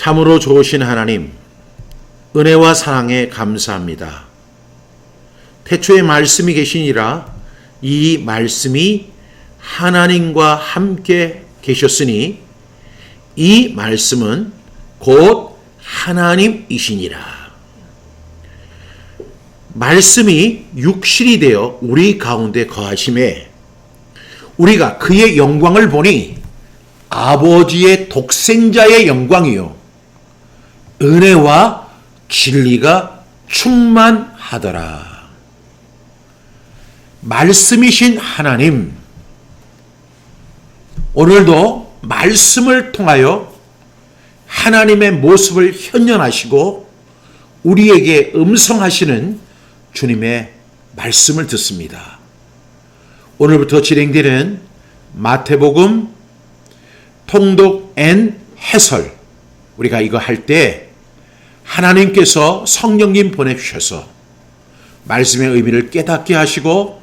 참으로 좋으신 하나님, 은혜와 사랑에 감사합니다. 태초에 말씀이 계시니라 이 말씀이 하나님과 함께 계셨으니 이 말씀은 곧 하나님이시니라. 말씀이 육신이 되어 우리 가운데 거하심에 우리가 그의 영광을 보니 아버지의 독생자의 영광이요 은혜와 진리가 충만하더라. 말씀이신 하나님, 오늘도 말씀을 통하여 하나님의 모습을 현현하시고 우리에게 음성하시는 주님의 말씀을 듣습니다. 오늘부터 진행되는 마태복음 통독 앤 해설, 우리가 이거 할 때 하나님께서 성령님 보내주셔서 말씀의 의미를 깨닫게 하시고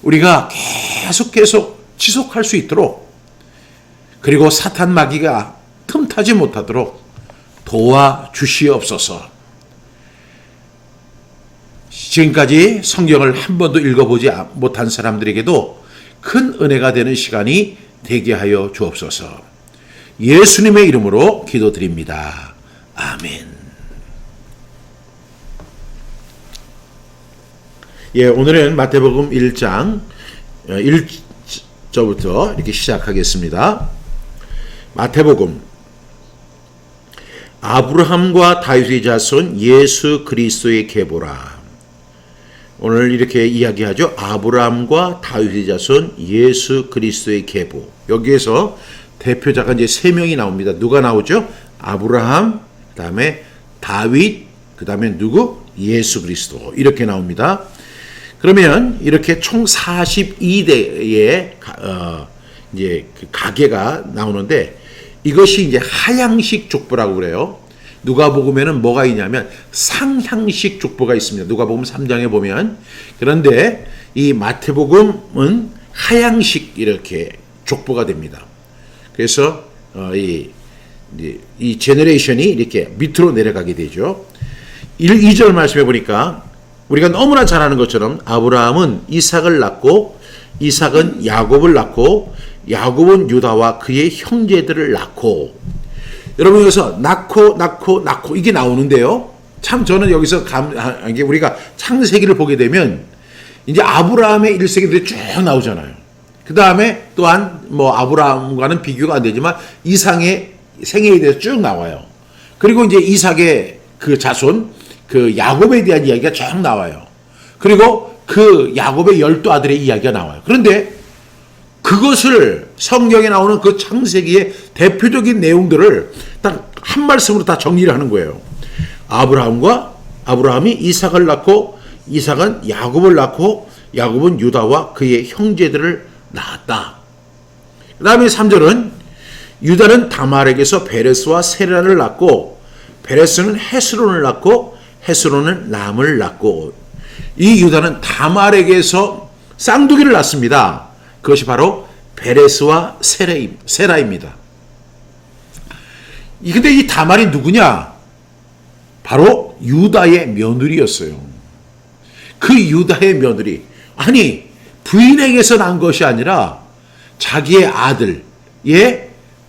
우리가 계속 지속할 수 있도록, 그리고 사탄 마귀가 틈타지 못하도록 도와주시옵소서. 지금까지 성경을 한 번도 읽어보지 못한 사람들에게도 큰 은혜가 되는 시간이 되게 하여 주옵소서. 예수님의 이름으로 기도드립니다. 아멘. 예, 오늘은 마태복음 1장 1절부터 이렇게 시작하겠습니다. 마태복음, 아브라함과 다윗의 자손 예수 그리스도의 계보라. 오늘 이렇게 이야기하죠. 아브라함과 다윗의 자손 예수 그리스도의 계보. 여기에서 대표자가 이제 3명이 나옵니다. 누가 나오죠? 아브라함, 그 다음에 다윗, 그 다음에 누구? 예수 그리스도. 이렇게 나옵니다. 그러면 이렇게 총 42대의 이제 그 가계가 나오는데 이것이 이제 하향식 족보라고 그래요. 누가복음에는 뭐가 있냐면 상향식 족보가 있습니다. 누가복음 3장에 보면. 그런데 이 마태복음은 하향식 이렇게 족보가 됩니다. 그래서 이 제너레이션이 이렇게 밑으로 내려가게 되죠. 2절 말씀해 보니까 우리가 너무나 잘 아는 것처럼 아브라함은 이삭을 낳고 이삭은 야곱을 낳고 야곱은 유다와 그의 형제들을 낳고, 여러분 여기서 낳고 이게 나오는데요. 참 저는 여기서 이게 우리가 창세기를 보게 되면 이제 아브라함의 일생들이 쭉 나오잖아요. 그 다음에 또한 뭐 아브라함과는 비교가 안 되지만 이삭의 생애에 대해서 쭉 나와요. 그리고 이제 이삭의 그 자손 그 야곱에 대한 이야기가 쭉 나와요. 그리고 그 야곱의 12아들의 이야기가 나와요. 그런데 그것을 성경에 나오는 그 창세기의 대표적인 내용들을 딱 한 말씀으로 다 정리를 하는 거예요. 아브라함이 이삭을 낳고 이삭은 야곱을 낳고 야곱은 유다와 그의 형제들을 낳았다. 그 다음에 3절은 유다는 다말에게서 베레스와 세라를 낳고 베레스는 헤스론을 낳고 헤스론은 람을 낳고, 이 유다는 다말에게서 쌍둥이를 낳습니다. 그것이 바로 베레스와 세라입니다. 근데 이 다말이 누구냐? 바로 유다의 며느리였어요. 그 유다의 며느리, 아니 부인에게서 난 것이 아니라 자기의 아들의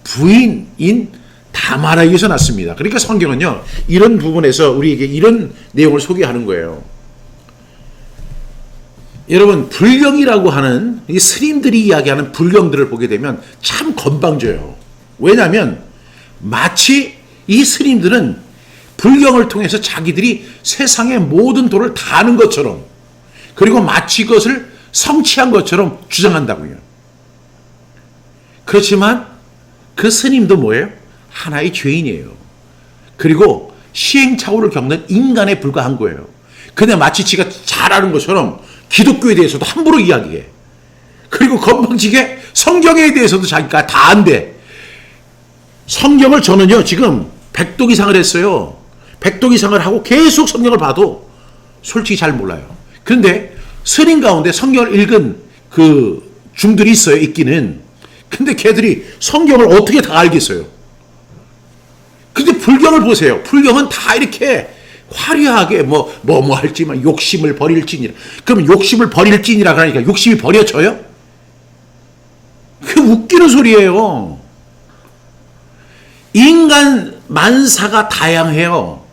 부인인 다말에게서 났습니다. 그러니까 성경은요 이런 부분에서 우리에게 이런 내용을 소개하는 거예요. 여러분, 불경이라고 하는 이 스님들이 이야기하는 불경들을 보게 되면 참 건방져요. 왜냐하면 마치 이 스님들은 불경을 통해서 자기들이 세상의 모든 도를 다 아는 것처럼, 그리고 마치 그것을 성취한 것처럼 주장한다고요. 그렇지만 그 스님도 뭐예요? 하나의 죄인이에요. 그리고 시행착오를 겪는 인간에 불과한 거예요. 근데 마치 지가 잘 아는 것처럼 기독교에 대해서도 함부로 이야기해. 그리고 건방지게 성경에 대해서도 자기가 다 안돼. 성경을 저는요 지금 100독 이상을 했어요. 100독 이상을 하고 계속 성경을 봐도 솔직히 잘 몰라요. 그런데 스님 가운데 성경을 읽은 그 중들이 있어요. 있기는. 근데 걔들이 성경을 어떻게 다 알겠어요? 근데 불경을 보세요. 불경은 다 이렇게 화려하게 뭐 할지만 욕심을 버릴지니라. 그럼 욕심을 버릴지니라 그러니까 욕심이 버려져요? 그 웃기는 소리예요. 인간 만사가 다양해요.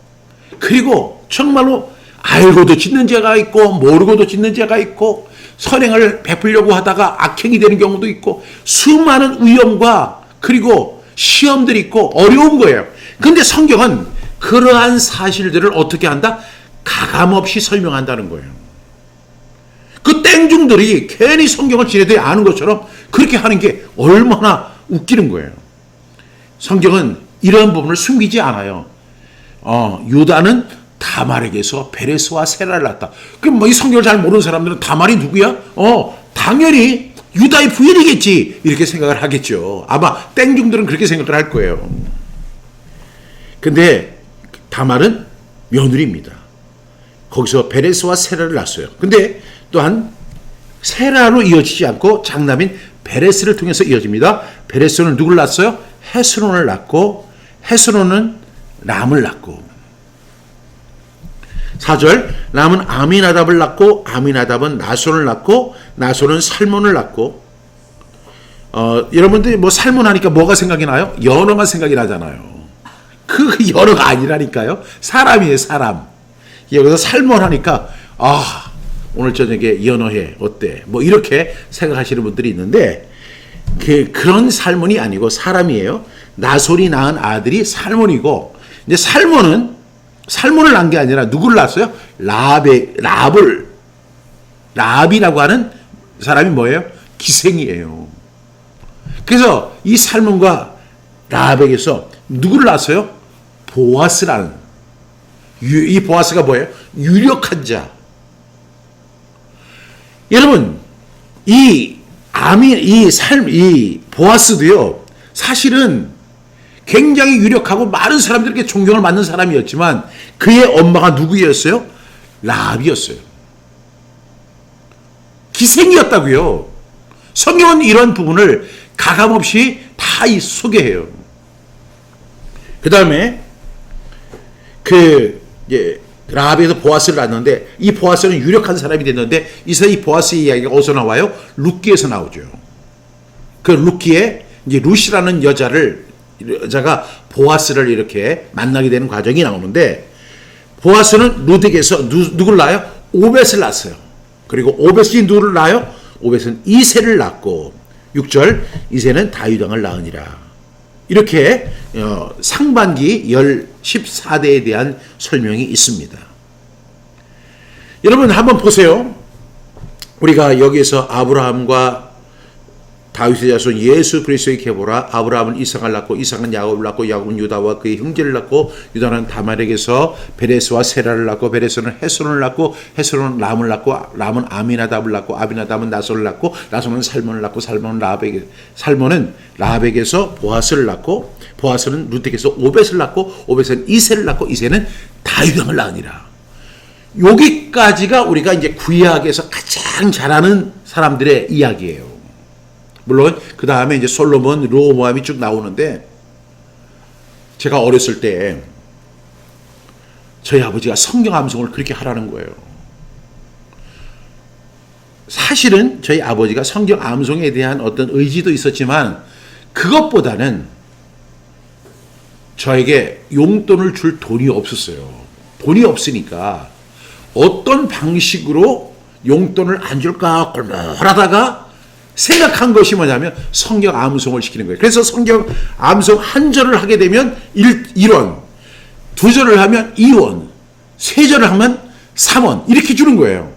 그리고 정말로 알고도 짓는 죄가 있고 모르고도 짓는 죄가 있고 선행을 베풀려고 하다가 악행이 되는 경우도 있고 수많은 위험과 그리고 시험들이 있고 어려운 거예요. 근데 성경은 그러한 사실들을 어떻게 한다? 가감없이 설명한다는 거예요. 그 땡중들이 괜히 성경을 지네들이 아는 것처럼 그렇게 하는 게 얼마나 웃기는 거예요. 성경은 이런 부분을 숨기지 않아요. 유다는 다말에게서 베레스와 세라를 낳았다. 그럼 뭐 이 성경을 잘 모르는 사람들은 다말이 누구야? 당연히 유다의 부인이겠지 이렇게 생각을 하겠죠. 아마 땡중들은 그렇게 생각을 할 거예요. 근데 다말은 며느리입니다. 거기서 베레스와 세라를 낳았어요. 근데 또한 세라로 이어지지 않고 장남인 베레스를 통해서 이어집니다. 베레스는 누굴 낳았어요? 헤스론을 낳고 헤스론은 람을 낳고 4절 람은 아미나답을 낳고 아미나답은 나손을 낳고 나손은 살몬을 낳고 여러분들이 뭐 살몬 하니까 뭐가 생각이 나요? 연어가 생각이 나잖아요. 그 연어가 아니라니까요. 사람이에요, 사람. 여기서 살몬 하니까 오늘 저녁에 연어회 어때? 뭐 이렇게 생각하시는 분들이 있는데 그런 살몬이 아니고 사람이에요. 나손이 낳은 아들이 살몬이고 이제 살몬을 낳은 게 아니라 누구를 낳았어요? 랍이라고 하는 사람이 뭐예요? 기생이에요. 그래서 이 살몬과 랍에게서 누구를 낳았어요? 보아스라는 이 보아스가 뭐예요? 유력한 자. 여러분 이 보아스도요 사실은 굉장히 유력하고 많은 사람들에게 존경을 받는 사람이었지만 그의 엄마가 누구였어요? 랍이었어요. 기생이었다고요. 성경은 이런 부분을 가감없이 다 소개해요. 그 다음에 랍에서 보아스를 낳았는데 이 보아스는 유력한 사람이 됐는데 이 보아스의 이야기가 어디서 나와요? 룻기에서 나오죠. 그 룻기에 이제 룻이라는 여자가 보아스를 이렇게 만나게 되는 과정이 나오는데 보아스는 룻에게서 누굴 낳아요? 오벳을 낳았어요. 그리고 오벳이 누구를 낳아요? 오벳은 이새를 낳고 6절 이새는 다윗 왕을 낳으니라. 이렇게 상반기 14대에 대한 설명이 있습니다. 여러분 한번 보세요. 우리가 여기에서 아브라함과 다윗의 자손 예수 그리스도의 계보라 아브라함은 이삭을 낳고 이삭은 야곱을 낳고 야곱은 유다와 그의 형제를 낳고 유다는 다말에게서 베레스와 세라를 낳고 베레스는 헤스론을 낳고 헤스론은 람을 낳고 람은 아미나답을 낳고 아미나답은 나손을 낳고 나손은 살몬을 낳고 살몬은 랍에게서 보아스를 낳고 보아스는 룻에게서 오벳을 낳고 오벳은 이새를 낳고 이새는 다윗 왕을 낳으니라. 여기까지가 우리가 이제 구약에서 가장 잘하는 사람들의 이야기예요. 물론 그 다음에 이제 솔로몬, 르호보암이 쭉 나오는데 제가 어렸을 때 저희 아버지가 성경 암송을 그렇게 하라는 거예요. 사실은 저희 아버지가 성경 암송에 대한 어떤 의지도 있었지만 그것보다는 저에게 용돈을 줄 돈이 없었어요. 돈이 없으니까 어떤 방식으로 용돈을 안 줄까 꼴벌하다가 생각한 것이 뭐냐면 성경 암송을 시키는 거예요. 그래서 성경 암송 한 절을 하게 되면 1원, 두 절을 하면 2원, 세 절을 하면 3원 이렇게 주는 거예요.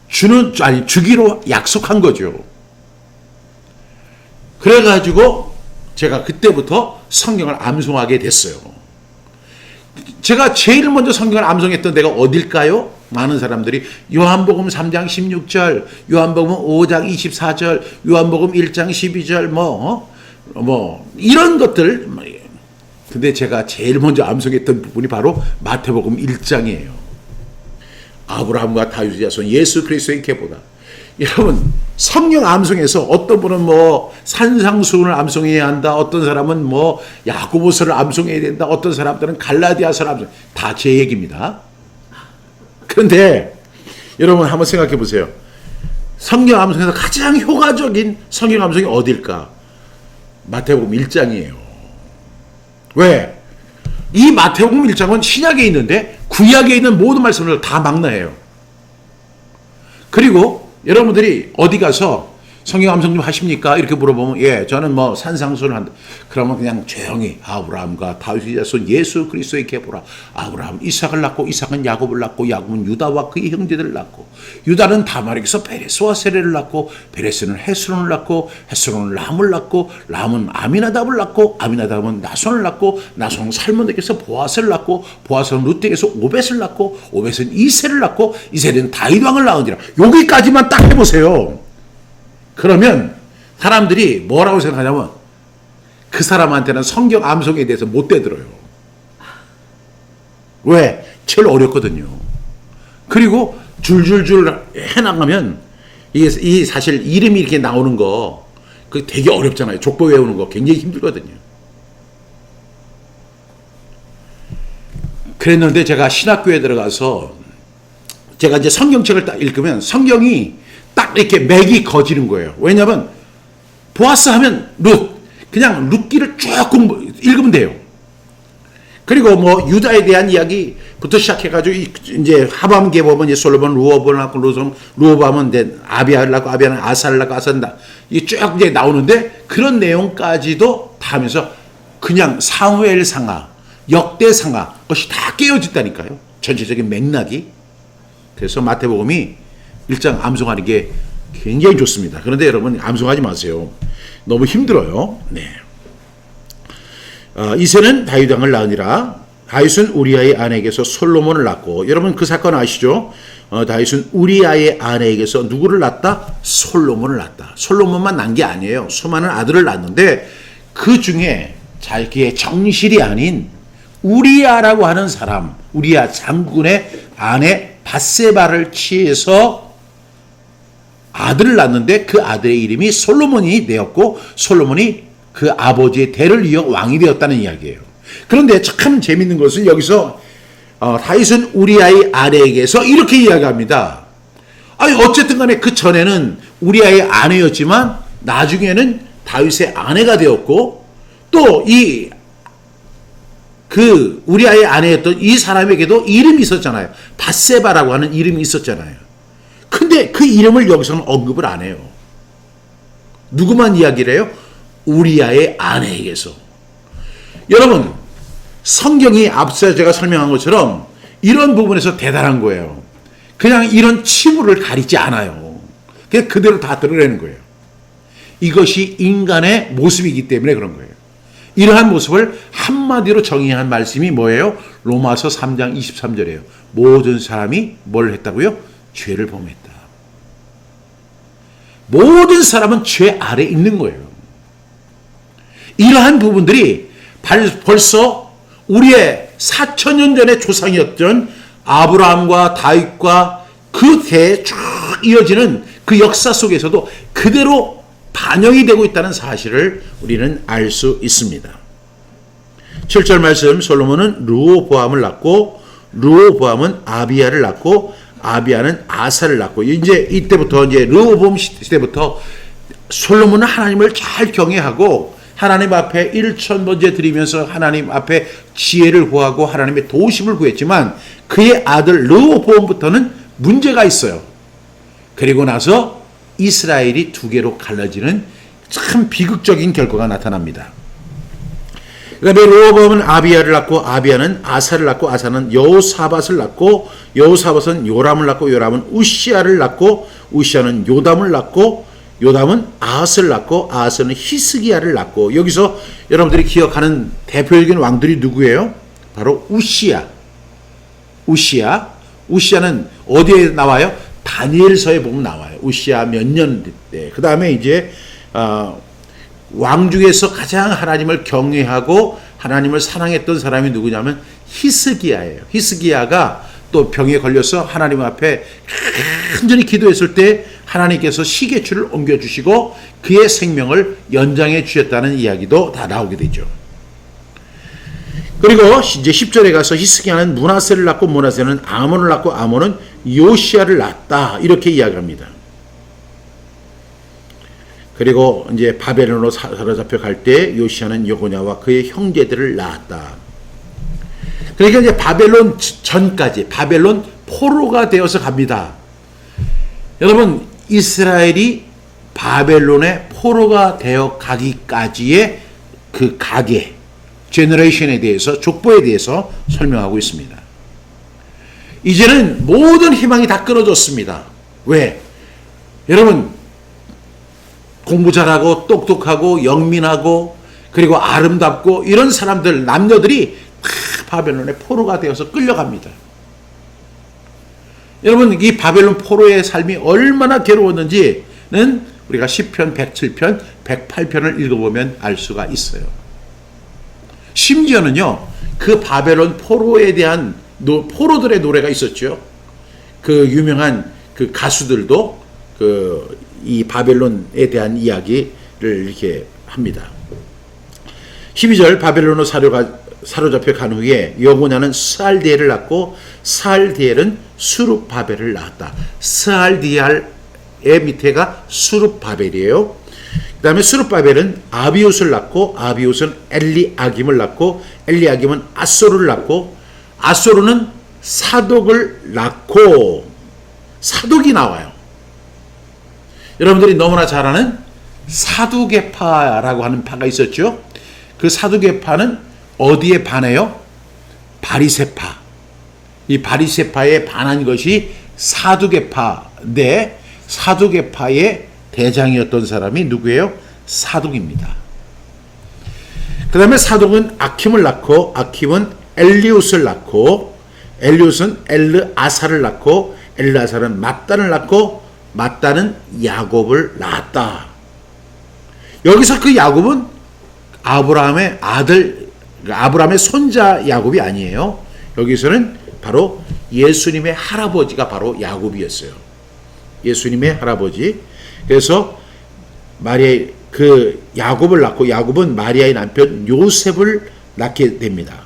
주기로 약속한 거죠. 그래가지고 제가 그때부터 성경을 암송하게 됐어요. 제가 제일 먼저 성경을 암송했던 데가 어딜까요? 많은 사람들이 요한복음 3장 16절, 요한복음 5장 24절, 요한복음 1장 12절 이런 것들. 근데 제가 제일 먼저 암송했던 부분이 바로 마태복음 1장이에요. 아브라함과 다윗의 자손 예수 그리스도의 계보다. 여러분 성령 암송에서 어떤 분은 뭐 산상수훈을 암송해야 한다. 어떤 사람은 뭐 야고보서를 암송해야 된다. 어떤 사람들은 갈라디아서를 암송. 다 제 얘기입니다. 그런데 여러분 한번 생각해 보세요. 성경 암송에서 가장 효과적인 성경 암송이 어딜까? 마태복음 1장이에요. 왜? 이 마태복음 1장은 신약에 있는데 구약에 있는 모든 말씀을 다 망라해요. 그리고 여러분들이 어디 가서 성경 암송 좀 하십니까? 이렇게 물어보면 예, 저는 뭐 산상수훈을 한다. 그러면 그냥 조용히 아브라함과 다윗의 자손 예수 그리스도의 계보라. 아브라함 이삭을 낳고 이삭은 야곱을 낳고 야곱은 유다와 그의 형제들을 낳고 유다는 다말에게서 베레스와 세레를 낳고 베레스는 헤스론을 낳고 헤스론은 람을 낳고 람은 아미나답을 낳고 아미나답은 나손을 낳고 나손은 살몬에게서 보아스를 낳고 보아스는 룻에게서 오벳을 낳고 오벳은 이세를 낳고 이세는 다윗 왕을 낳으니라. 여기까지만 딱 해보세요. 그러면 사람들이 뭐라고 생각하냐면 그 사람한테는 성경 암송에 대해서 못 되들어요. 왜? 제일 어렵거든요. 그리고 줄줄줄 해나가면 이게 사실 이름이 이렇게 나오는 거 그게 되게 어렵잖아요. 족보 외우는 거 굉장히 힘들거든요. 그랬는데 제가 신학교에 들어가서 제가 이제 성경책을 딱 읽으면 성경이 딱 이렇게 맥이 거지는 거예요. 왜냐하면 보아스 하면 룻, 그냥 룻기를 쭉 읽으면 돼요. 그리고 뭐 유다에 대한 이야기부터 시작해가지고 이제 하밤기에 보면 이제 솔로몬 루호밤을 낳고 루호밤은 이제 아비야를 낳고 아비야는 아사를 낳고 아사는 이게 쭉 이제 나오는데 그런 내용까지도 다 하면서 그냥 사무엘상하, 역대상하 것이 다 깨어졌다니까요. 전체적인 맥락이. 그래서 마태복음이 1장 암송하는 게 굉장히 좋습니다. 그런데 여러분 암송하지 마세요. 너무 힘들어요. 네. 이세는 다윗 왕을 낳으니라. 다윗은 우리아의 아내에게서 솔로몬을 낳고 여러분 그 사건 아시죠? 다윗은 우리아의 아내에게서 누구를 낳았다? 솔로몬을 낳았다. 솔로몬만 낳은 게 아니에요. 수많은 아들을 낳았는데 그 중에 자기의 정실이 아닌 우리아라고 하는 사람, 우리아 장군의 아내 밧세바를 취해서 아들을 낳았는데 그 아들의 이름이 솔로몬이 되었고 솔로몬이 그 아버지의 대를 이어 왕이 되었다는 이야기예요. 그런데 참 재밌는 것은 여기서 다윗은 우리아의 아내에게서 이렇게 이야기합니다. 아니 어쨌든 간에 그 전에는 우리아의 아내였지만 나중에는 다윗의 아내가 되었고 또 그 우리아의 아내였던 이 사람에게도 이름이 있었잖아요. 밧세바라고 하는 이름이 있었잖아요. 근데 그 이름을 여기서는 언급을 안 해요. 누구만 이야기를 해요? 우리아의 아내에게서. 여러분 성경이 앞서 제가 설명한 것처럼 이런 부분에서 대단한 거예요. 그냥 이런 치부를 가리지 않아요. 그냥 그대로 다 드러내는 거예요. 이것이 인간의 모습이기 때문에 그런 거예요. 이러한 모습을 한마디로 정의한 말씀이 뭐예요? 로마서 3장 23절이에요. 모든 사람이 뭘 했다고요? 죄를 범했다. 모든 사람은 죄 아래 있는 거예요. 이러한 부분들이 벌써 우리의 4,000년 전의 조상이었던 아브라함과 다윗과 그 대에 쭉 이어지는 그 역사 속에서도 그대로 반영이 되고 있다는 사실을 우리는 알 수 있습니다. 7절 말씀 솔로몬은 르호보암을 낳고 르호보암은 아비야를 낳고 아비야는 아사를 낳고 이제 이때부터 이제 르호보암 시대부터 솔로몬은 하나님을 잘 경외하고 하나님 앞에 1,000번째 드리면서 하나님 앞에 지혜를 구하고 하나님의 도우심을 구했지만 그의 아들 르호보암부터는 문제가 있어요. 그리고 나서 이스라엘이 두 개로 갈라지는 참 비극적인 결과가 나타납니다. 그다음에 르호보암은 아비야를 낳고 아비야는 아사를 낳고 아사는 여호사밧을 낳고 여호사밧은 요람을 낳고 요람은 우시야를 낳고 우시야는 요담을 낳고 요담은 아하스를 낳고 아하스는 히스기야를 낳고 여기서 여러분들이 기억하는 대표적인 왕들이 누구예요? 바로 우시야는 어디에 나와요? 다니엘서에 보면 나와요. 우시야 몇 년 때. 그 다음에 이제 왕 중에서 가장 하나님을 경외하고 하나님을 사랑했던 사람이 누구냐면 히스기야예요. 히스기야가 또 병에 걸려서 하나님 앞에 간절히 기도했을 때 하나님께서 시계추를 옮겨주시고 그의 생명을 연장해 주셨다는 이야기도 다 나오게 되죠. 그리고 이제 10절에 가서 히스기야는 므낫세를 낳고 므낫세는 아몬을 낳고 아몬은 요시야를 낳았다. 이렇게 이야기합니다. 그리고 이제 바벨론으로 사로잡혀 갈 때 요시야는 여고냐와 그의 형제들을 낳았다. 그러니까 이제 바벨론 전까지 바벨론 포로가 되어서 갑니다. 여러분, 이스라엘이 바벨론의 포로가 되어 가기까지의 그 가계, 제너레이션에 대해서, 족보에 대해서 설명하고 있습니다. 이제는 모든 희망이 다 끊어졌습니다. 왜? 여러분, 공부 잘하고 똑똑하고 영민하고 그리고 아름답고 이런 사람들, 남녀들이 다 바벨론의 포로가 되어서 끌려갑니다. 여러분, 이 바벨론 포로의 삶이 얼마나 괴로웠는지는 우리가 시편 107편, 108편을 읽어보면 알 수가 있어요. 심지어는요, 그 바벨론 포로에 대한 포로들의 노래가 있었죠. 그 유명한 그 가수들도 이 바벨론에 대한 이야기를 이렇게 합니다. 12절, 바벨론으로 사로잡혀 간 후에 여고냐는 스알디엘을 낳고 스알디엘은 수룹바벨을 낳았다. 스알디엘의 밑에가 수룹바벨이에요. 그 다음에 수룹바벨은 아비웃을 낳고 아비웃은 엘리아김을 낳고 엘리아김은 아소르를 낳고 아소르는 사독을 낳고 사독이 나와요. 여러분들이 너무나 잘 아는 사두개파라고 하는 파가 있었죠. 그 사두개파는 어디에 반해요? 바리새파. 이 바리새파에 반한 것이 사두개파인데 사두개파의 대장이었던 사람이 누구예요? 사독입니다. 그 다음에 사독은 아킴을 낳고 아킴은 엘리웃을 낳고 엘리웃은 엘르아사를 낳고 엘르아사는 mat단을 낳고 mat단은 야곱을 낳았다. 여기서 그 야곱은 아브라함의 아들, 아브라함의 손자 야곱이 아니에요. 여기서는 바로 예수님의 할아버지가 바로 야곱이었어요. 예수님의 할아버지. 그래서 마리아 그 야곱을 낳고 야곱은 마리아의 남편 요셉을 낳게 됩니다.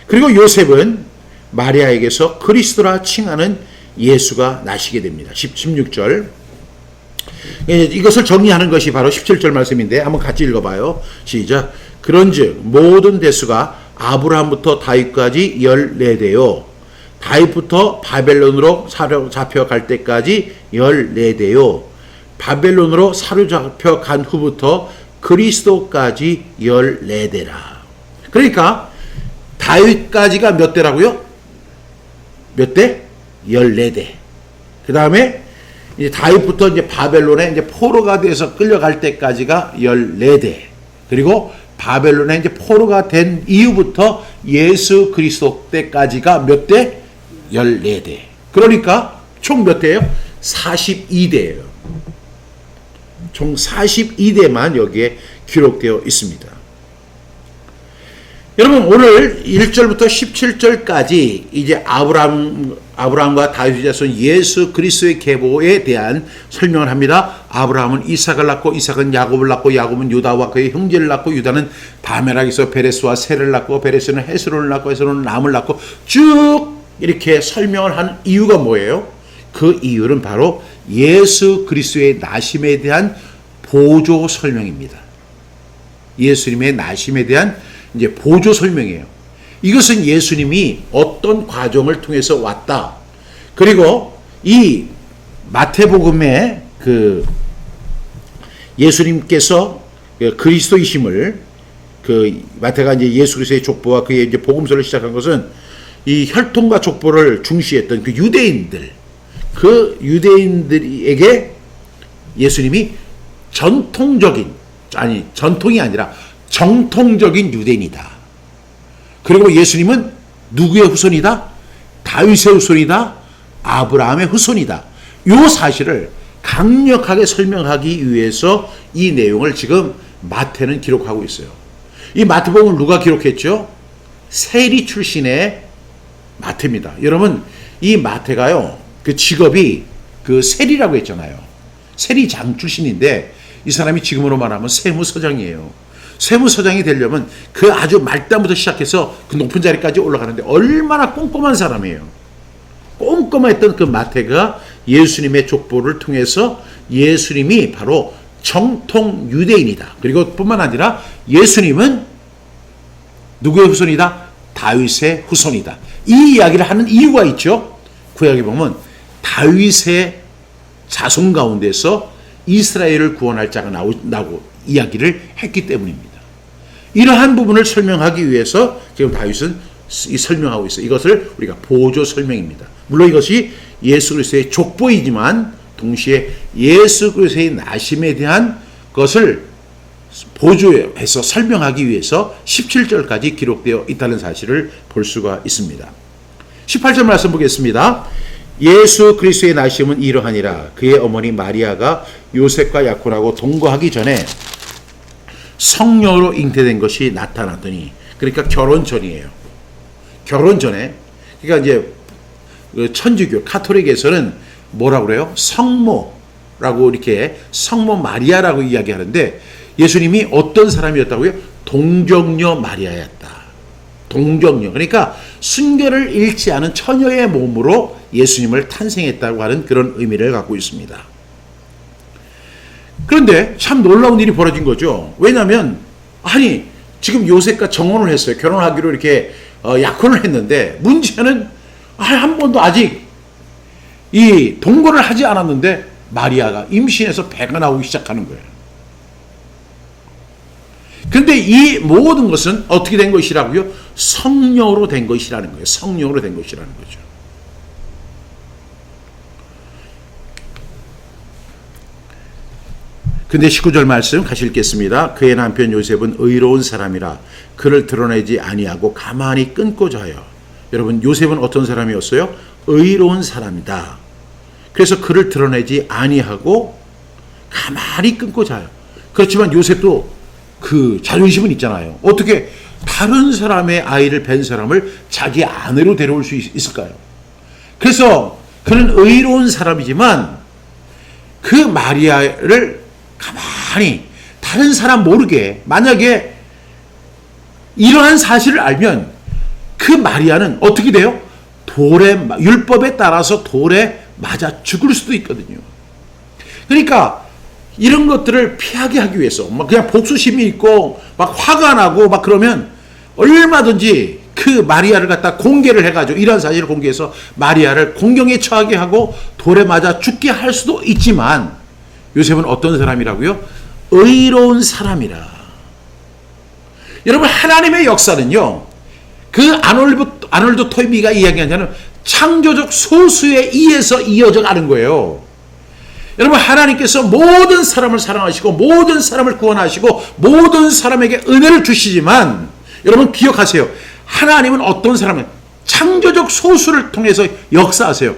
그리고 요셉은 마리아에게서 그리스도라 칭하는 예수가 나시게 됩니다. 16절. 이것을 정리하는 것이 바로 17절 말씀인데 한번 같이 읽어봐요. 시작. 그런즉 모든 대수가 아브라함부터 다윗까지 14대요. 다윗부터 바벨론으로 사로잡혀 갈 때까지 14대요. 바벨론으로 사로잡혀 간 후부터 그리스도까지 14대라. 그러니까 다윗까지가 몇 대라고요? 몇 대? 14대. 그 다음에 이제 다윗부터 이제 바벨론에 이제 포로가 돼서 끌려갈 때까지가 14대. 그리고 바벨론에 이제 포로가 된 이후부터 예수 그리스도 때까지가 몇 대? 14대. 그러니까 총 몇 대예요? 42대예요. 총 42대만 여기에 기록되어 있습니다. 여러분, 오늘 1절부터 17절까지 이제 아브라함과 다윗의 자손 예수 그리스도의 계보에 대한 설명을 합니다. 아브라함은 이삭을 낳고 이삭은 야곱을 낳고 야곱은 유다와 그의 형제를 낳고 유다는 다메락에서 베레스와 셀을 낳고 베레스는 헤스론을 낳고 헤스론은 람을 낳고 쭉 이렇게 설명을 한 이유가 뭐예요? 그 이유는 바로 예수 그리스도의 나심에 대한 보조 설명입니다. 예수님의 나심에 대한 이제 보조 설명이에요. 이것은 예수님이 어떤 과정을 통해서 왔다. 그리고 이 마태복음에 그 예수님께서 그리스도이심을 마태가 이제 예수 그리스도의 족보와 그의 이제 복음서를 시작한 것은 이 혈통과 족보를 중시했던 그 유대인들, 그 유대인들에게 예수님이 전통이 아니라 정통적인 유대인이다. 그리고 예수님은 누구의 후손이다? 다윗의 후손이다. 아브라함의 후손이다. 이 사실을 강력하게 설명하기 위해서 이 내용을 지금 마태는 기록하고 있어요. 이 마태복음을 누가 기록했죠? 세리 출신의 마태입니다. 여러분, 이 마태가요, 그 직업이 그 세리라고 했잖아요. 세리장 출신인데 이 사람이 지금으로 말하면 세무서장이에요. 세무서장이 되려면 그 아주 말단부터 시작해서 그 높은 자리까지 올라가는데 얼마나 꼼꼼한 사람이에요. 꼼꼼했던 그 마태가 예수님의 족보를 통해서 예수님이 바로 정통 유대인이다. 그리고 뿐만 아니라 예수님은 누구의 후손이다? 다윗의 후손이다. 이 이야기를 하는 이유가 있죠. 구약에 보면 다윗의 자손 가운데서 이스라엘을 구원할 자가 나오고 이야기를 했기 때문입니다. 이러한 부분을 설명하기 위해서 지금 다윗은 설명하고 있어요. 이것을 우리가 보조 설명입니다. 물론 이것이 예수 그리스도의 족보이지만 동시에 예수 그리스도의 나심에 대한 것을 보조해서 설명하기 위해서 17절까지 기록되어 있다는 사실을 볼 수가 있습니다. 18절 말씀 보겠습니다. 예수 그리스도의 나심은 이러하니라. 그의 어머니 마리아가 요셉과 약혼하고 동거하기 전에 성령으로 잉태된 것이 나타났더니, 그러니까 결혼 전이에요. 결혼 전에, 그러니까 이제 천주교 카톨릭에서는 뭐라고 그래요? 성모라고, 이렇게 성모 마리아라고 이야기하는데 예수님이 어떤 사람이었다고요? 동정녀 마리아였다. 동정녀, 그러니까 순결을 잃지 않은 처녀의 몸으로 예수님을 탄생했다고 하는 그런 의미를 갖고 있습니다. 그런데 참 놀라운 일이 벌어진 거죠. 왜냐하면 아니 지금 요셉과 정혼을 했어요. 결혼하기로 이렇게 약혼을 했는데 문제는 한 번도 아직 이 동거를 하지 않았는데 마리아가 임신해서 배가 나오기 시작하는 거예요. 그런데 이 모든 것은 어떻게 된 것이라고요? 성령으로 된 것이라는 거예요. 성령으로 된 것이라는 거죠. 근데 19절 말씀 같이 읽겠습니다. 그의 남편 요셉은 의로운 사람이라 그를 드러내지 아니하고 가만히 끊고자 하여. 여러분, 요셉은 어떤 사람이었어요? 의로운 사람이다. 그래서 그를 드러내지 아니하고 가만히 끊고자 하여. 그렇지만 요셉도 그 자존심은 있잖아요. 어떻게 다른 사람의 아이를 뵌 사람을 자기 아내로 데려올 수 있을까요? 그래서 그는 의로운 사람이지만 그 마리아를 가만히 다른 사람 모르게, 만약에 이러한 사실을 알면 그 마리아는 어떻게 돼요? 율법에 따라서 돌에 맞아 죽을 수도 있거든요. 그러니까 이런 것들을 피하게 하기 위해서 막 그냥 복수심이 있고 막 화가 나고 막 그러면 얼마든지 그 마리아를 갖다 공개를 해가지고 이런 사실을 공개해서 마리아를 공경에 처하게 하고 돌에 맞아 죽게 할 수도 있지만 요셉은 어떤 사람이라고요? 의로운 사람이라. 여러분, 하나님의 역사는요, 그 아놀드 토인비가 이야기하자면 창조적 소수에 의해서 이어져 가는 거예요. 여러분, 하나님께서 모든 사람을 사랑하시고 모든 사람을 구원하시고 모든 사람에게 은혜를 주시지만 여러분 기억하세요. 하나님은 어떤 사람을 창조적 소수를 통해서 역사하세요.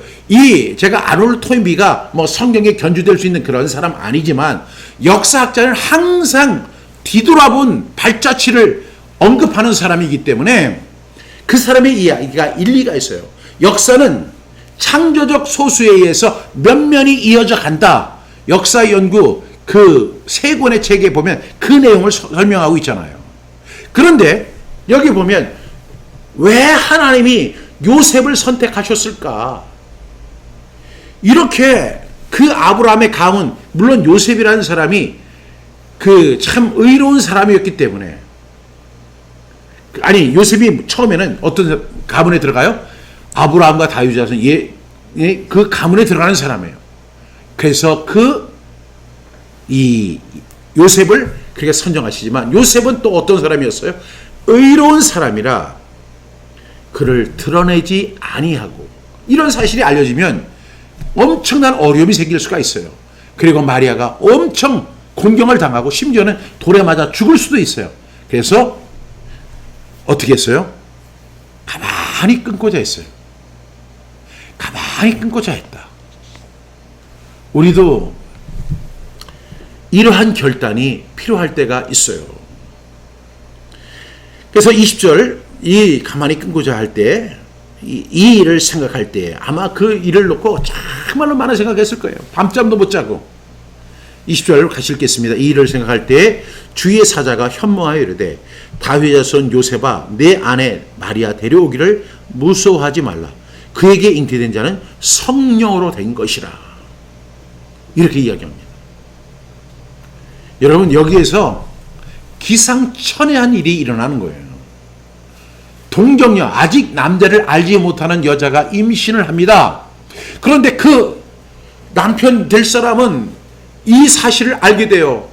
제가 아놀드 토인비가 뭐 성경에 견주될 수 있는 그런 사람 아니지만 역사학자는 항상 뒤돌아본 발자취를 언급하는 사람이기 때문에 그 사람의 이야기가 일리가 있어요. 역사는 창조적 소수에 의해서 면면이 이어져 간다. 역사 연구 그 세 권의 책에 보면 그 내용을 설명하고 있잖아요. 그런데 여기 보면 왜 하나님이 요셉을 선택하셨을까? 이렇게 그 아브라함의 가문, 물론 요셉이라는 사람이 그 참 의로운 사람이었기 때문에, 아니 요셉이 처음에는 어떤 가문에 들어가요? 아브라함과 다윗 자손 그 가문에 들어가는 사람이에요. 그래서 이 요셉을 그렇게 선정하시지만 요셉은 또 어떤 사람이었어요? 의로운 사람이라 그를 드러내지 아니하고. 이런 사실이 알려지면 엄청난 어려움이 생길 수가 있어요. 그리고 마리아가 엄청 공경을 당하고 심지어는 돌에 맞아 죽을 수도 있어요. 그래서 어떻게 했어요? 가만히 끊고자 했어요. 가만히 끊고자 했다. 우리도 이러한 결단이 필요할 때가 있어요. 그래서 20절 이 가만히 끊고자 할 때 이 일을 생각할 때 아마 그 일을 놓고 정말로 많은 생각했을 거예요. 밤잠도 못 자고. 20절 같이 읽겠습니다. 이 일을 생각할 때 주의 사자가 현몽하여 이르되 다윗의 자손 요셉아 내 아내 마리아 데려오기를 무서워하지 말라. 그에게 잉태된 자는 성령으로 된 것이라. 이렇게 이야기합니다. 여러분 여기에서 기상천외한 일이 일어나는 거예요. 동정녀 아직 남자를 알지 못하는 여자가 임신을 합니다. 그런데 그 남편 될 사람은 이 사실을 알게 돼요.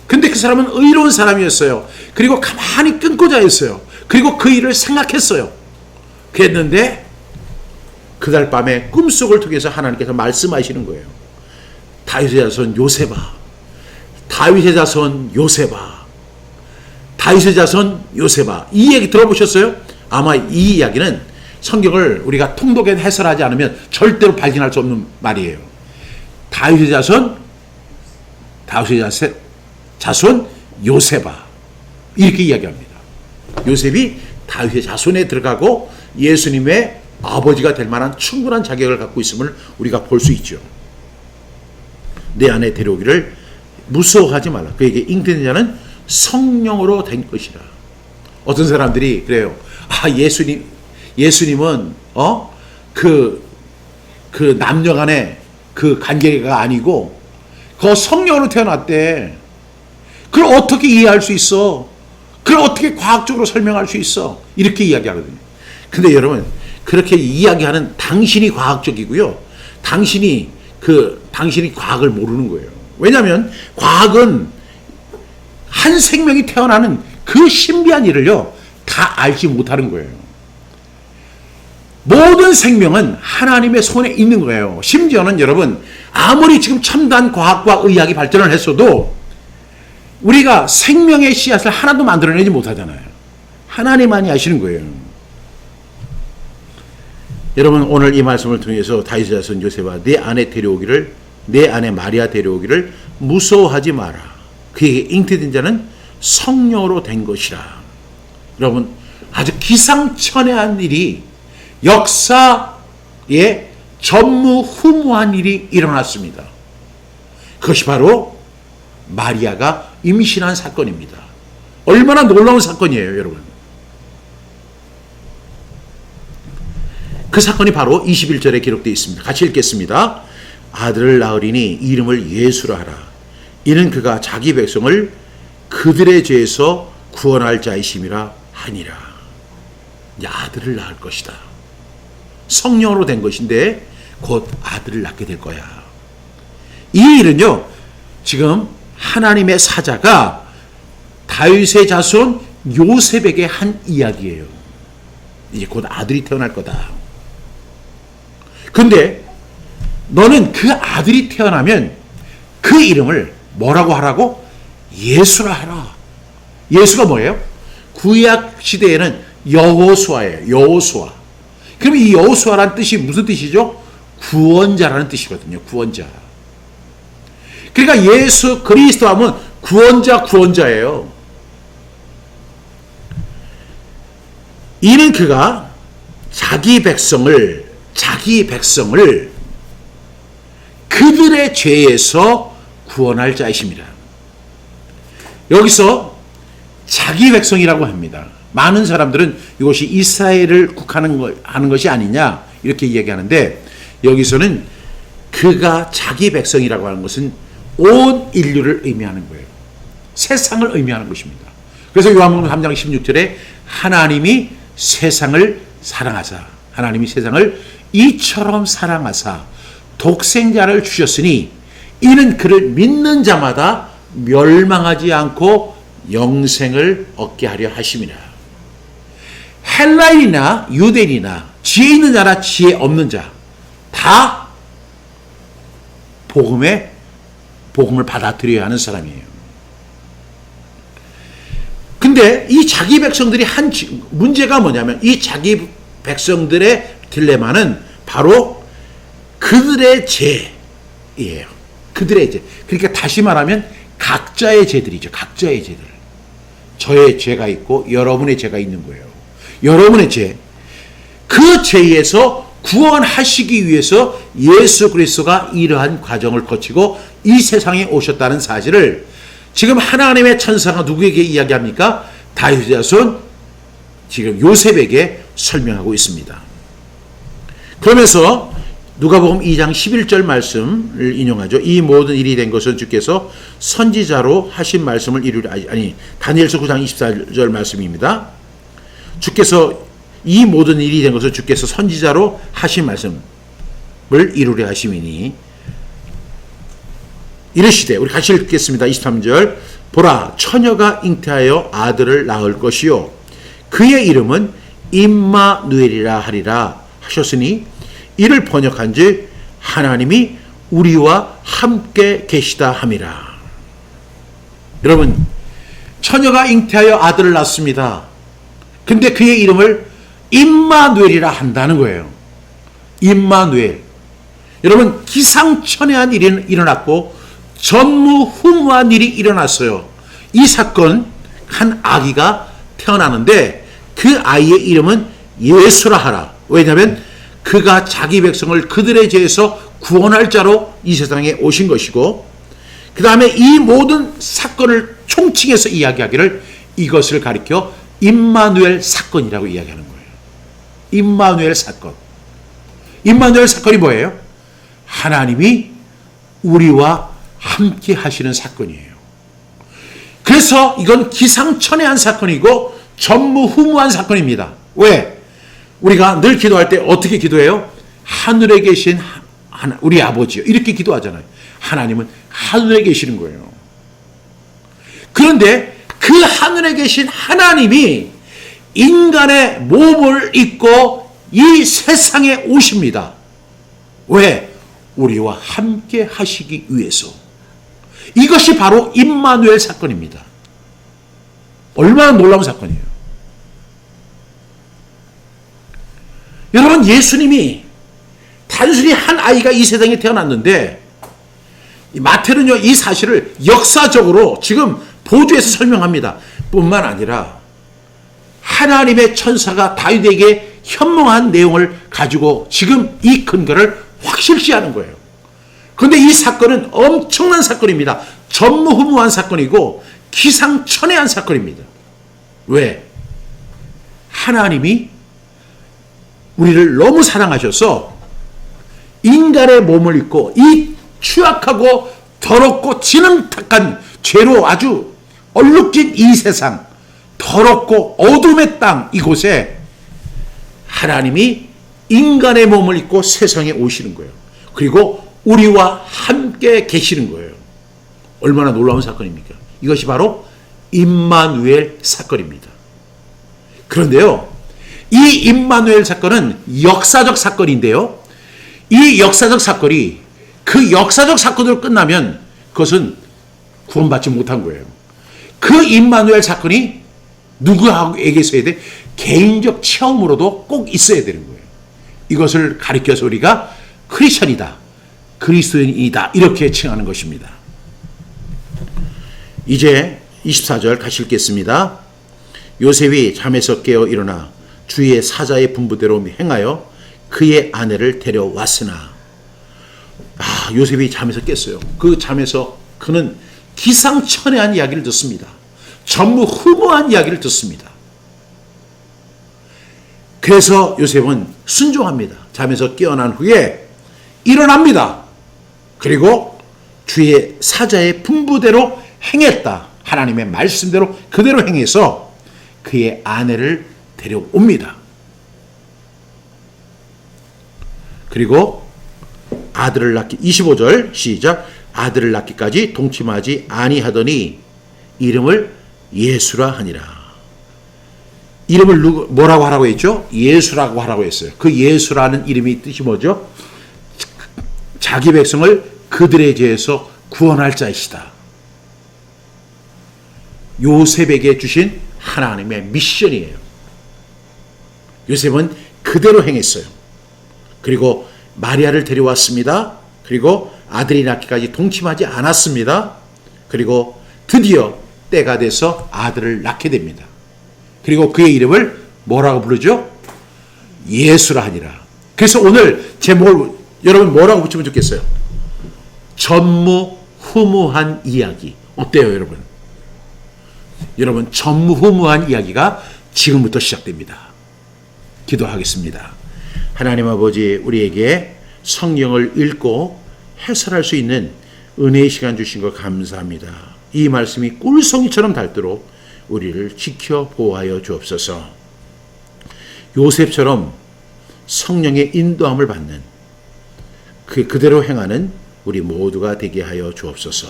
근데 그 사람은 의로운 사람이었어요. 그리고 가만히 끊고 자였어요. 그리고 그 일을 생각했어요. 그랬는데 그날 밤에 꿈속을 통해서 하나님께서 말씀하시는 거예요. 다윗의 자손 요셉아, 다윗의 자손 요셉아, 다윗의 자손 요셉아. 이 얘기 들어보셨어요? 아마 이 이야기는 성경을 우리가 통독에 해설하지 않으면 절대로 발견할 수 없는 말이에요. 다윗의 자손 요셉아. 이렇게 이야기합니다. 요셉이 다윗의 자손에 들어가고 예수님의 아버지가 될 만한 충분한 자격을 갖고 있음을 우리가 볼 수 있죠. 내 아내 데려오기를 무서워하지 말라. 그에게 잉태된 자는 성령으로 된 것이라. 어떤 사람들이 그래요. 아, 예수님은 그 남녀 간의 그 관계가 아니고 그 성령으로 태어났대. 그걸 어떻게 이해할 수 있어? 그걸 어떻게 과학적으로 설명할 수 있어? 이렇게 이야기하거든요. 근데 여러분 그렇게 이야기하는 당신이 과학적이고요. 당신이 과학을 모르는 거예요. 왜냐하면 과학은 한 생명이 태어나는 그 신비한 일을요 다 알지 못하는 거예요. 모든 생명은 하나님의 손에 있는 거예요. 심지어는 여러분 아무리 지금 첨단 과학과 의학이 발전을 했어도 우리가 생명의 씨앗을 하나도 만들어내지 못하잖아요. 하나님만이 아시는 거예요. 여러분 오늘 이 말씀을 통해서 다윗의 자손 요셉아 내 아내 마리아 데려오기를 무서워하지 마라. 그에게 잉태된 자는 성령으로 된 것이라. 여러분 아주 기상천외한 일이 역사에 전무후무한 일이 일어났습니다. 그것이 바로 마리아가 임신한 사건입니다. 얼마나 놀라운 사건이에요, 여러분. 그 사건이 바로 21절에 기록되어 있습니다. 같이 읽겠습니다. 아들을 낳으리니 이름을 예수라 하라. 이는 그가 자기 백성을 그들의 죄에서 구원할 자이심이라 하니라. 아들을 낳을 것이다. 성령으로 된 것인데 곧 아들을 낳게 될 거야. 이 일은요 지금 하나님의 사자가 다윗의 자손 요셉에게 한 이야기예요. 이제 곧 아들이 태어날 거다. 근데 너는 그 아들이 태어나면 그 이름을 뭐라고 하라고? 예수라 하라. 예수가 뭐예요? 구약 시대에는 여호수아예요. 여호수아. 그럼 이 여호수아라는 뜻이 무슨 뜻이죠? 구원자라는 뜻이거든요. 구원자. 그러니까 예수 그리스도 하면 구원자예요. 이는 그가 자기 백성을 그들의 죄에서 구원할 자이십니다. 여기서 자기 백성이라고 합니다. 많은 사람들은 이것이 이스라엘을 하는 것이 아니냐 이렇게 이야기하는데 여기서는 그가 자기 백성이라고 하는 것은 온 인류를 의미하는 거예요. 세상을 의미하는 것입니다. 그래서 요한복음 3장 16절에 하나님이 세상을 이처럼 사랑하사 독생자를 주셨으니 이는 그를 믿는 자마다 멸망하지 않고 영생을 얻게 하려 하심이라. 헬라인이나 유대인이나 지혜 있는 자나 지혜 없는 자 다 복음을 받아들여야 하는 사람이에요. 근데 이 자기 백성들이 한 문제가 뭐냐면 이 자기 백성들의 딜레마는 바로 그들의 죄예요. 그들의 죄. 그러니까 다시 말하면 각자의 죄들이죠. 각자의 죄들. 저의 죄가 있고 여러분의 죄가 있는 거예요. 여러분의 죄. 그 죄에서 구원하시기 위해서 예수 그리스도가 이러한 과정을 거치고 이 세상에 오셨다는 사실을 지금 하나님의 천사가 누구에게 이야기합니까? 다윗의 자손 지금 요셉에게 설명하고 있습니다. 그러면서 누가복음 2장 11절 말씀을 인용하죠. 이 모든 일이 된 것은 주께서 선지자로 하신 말씀을 이루려 다니엘서 9장 24절 말씀입니다. 주께서 이 모든 일이 된 것은 주께서 선지자로 하신 말씀을 이루려 하심이니 이르시되 우리 같이 읽겠습니다. 23절 보라 처녀가 잉태하여 아들을 낳을 것이요 그의 이름은 임마누엘이라 하리라 하셨으니 이를 번역한즉 하나님이 우리와 함께 계시다 함이라. 여러분 처녀가 잉태하여 아들을 낳습니다. 근데 그의 이름을 임마누엘이라 한다는 거예요. 임마누엘. 여러분 기상천외한 일이 일어났고 전무후무한 일이 일어났어요. 이 사건 한 아기가 태어나는데 그 아이의 이름은 예수라 하라. 왜냐하면 그가 자기 백성을 그들의 죄에서 구원할 자로 이 세상에 오신 것이고 그 다음에 이 모든 사건을 총칭해서 이야기하기를 이것을 가리켜 임마누엘 사건이라고 이야기하는 거예요. 임마누엘 사건. 임마누엘 사건이 뭐예요? 하나님이 우리와 함께 하시는 사건이에요. 그래서 이건 기상천외한 사건이고 전무후무한 사건입니다. 왜? 우리가 늘 기도할 때 어떻게 기도해요? 하늘에 계신 우리 아버지요. 이렇게 기도하잖아요. 하나님은 하늘에 계시는 거예요. 그런데 그 하늘에 계신 하나님이 인간의 몸을 입고 이 세상에 오십니다. 왜? 우리와 함께 하시기 위해서. 이것이 바로 임마누엘 사건입니다. 얼마나 놀라운 사건이에요. 여러분 예수님이 단순히 한 아이가 이 세상에 태어났는데 마태는요 이 사실을 역사적으로 지금 보조해서 설명합니다. 뿐만 아니라 하나님의 천사가 다윗에게 현몽한 내용을 가지고 지금 이 근거를 확실시하는 거예요. 그런데 이 사건은 엄청난 사건입니다. 전무후무한 사건이고 기상천외한 사건입니다. 왜? 하나님이 우리를 너무 사랑하셔서 인간의 몸을 입고 이 추악하고 더럽고 지능탁한 죄로 아주 얼룩진 이 세상, 더럽고 어둠의 땅 이곳에 하나님이 인간의 몸을 입고 세상에 오시는 거예요. 그리고 우리와 함께 계시는 거예요. 얼마나 놀라운 사건입니까? 이것이 바로 임마누엘 사건입니다. 그런데요, 이 임마누엘 사건은 역사적 사건인데요. 이 역사적 사건이 그 역사적 사건으로 끝나면 그것은 구원받지 못한 거예요. 그 임마누엘 사건이 누구에게 있어야 돼? 개인적 체험으로도 꼭 있어야 되는 거예요. 이것을 가리켜서 우리가 크리스천이다, 그리스도인이다 이렇게 칭하는 것입니다. 이제 24절 같이 읽겠습니다. 요셉이 잠에서 깨어 일어나 주의 사자의 분부대로 행하여 그의 아내를 데려왔으나 요셉이 잠에서 깼어요. 그 잠에서 그는 기상천외한 이야기를 듣습니다. 전무후무한 이야기를 듣습니다. 그래서 요셉은 순종합니다. 잠에서 깨어난 후에 일어납니다. 그리고 주의 사자의 분부대로 행했다. 하나님의 말씀대로 그대로 행해서 그의 아내를 데려옵니다. 그리고 아들을 낳기 25절 시작. 아들을 낳기까지 동침하지 아니하더니 이름을 예수라 하니라. 이름을 뭐라고 하라고 했죠? 예수라고 하라고 했어요. 그 예수라는 이름이 뜻이 뭐죠? 자기 백성을 그들의 죄에서 구원할 자이시다. 요셉에게 주신 하나님의 미션이에요. 요셉은 그대로 행했어요. 그리고 마리아를 데려왔습니다. 그리고 아들이 낳기까지 동침하지 않았습니다. 그리고 드디어 때가 돼서 아들을 낳게 됩니다. 그리고 그의 이름을 뭐라고 부르죠? 예수라 하니라. 그래서 오늘 제목을 여러분 뭐라고 붙이면 좋겠어요? 전무후무한 이야기. 어때요, 여러분? 여러분, 전무후무한 이야기가 지금부터 시작됩니다. 기도하겠습니다. 하나님 아버지, 우리에게 성경을 읽고 해설할 수 있는 은혜의 시간 주신 것 감사합니다. 이 말씀이 꿀송이처럼 닳도록 우리를 지켜 보호하여 주옵소서. 요셉처럼 성령의 인도함을 받는 그대로 행하는 우리 모두가 되게 하여 주옵소서.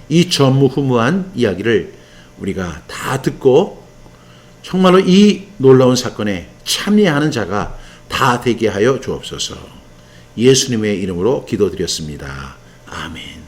이 전무후무한 이야기를 우리가 다 듣고 정말로 이 놀라운 사건에 참여하는 자가 다 되게 하여 주옵소서. 예수님의 이름으로 기도드렸습니다. 아멘.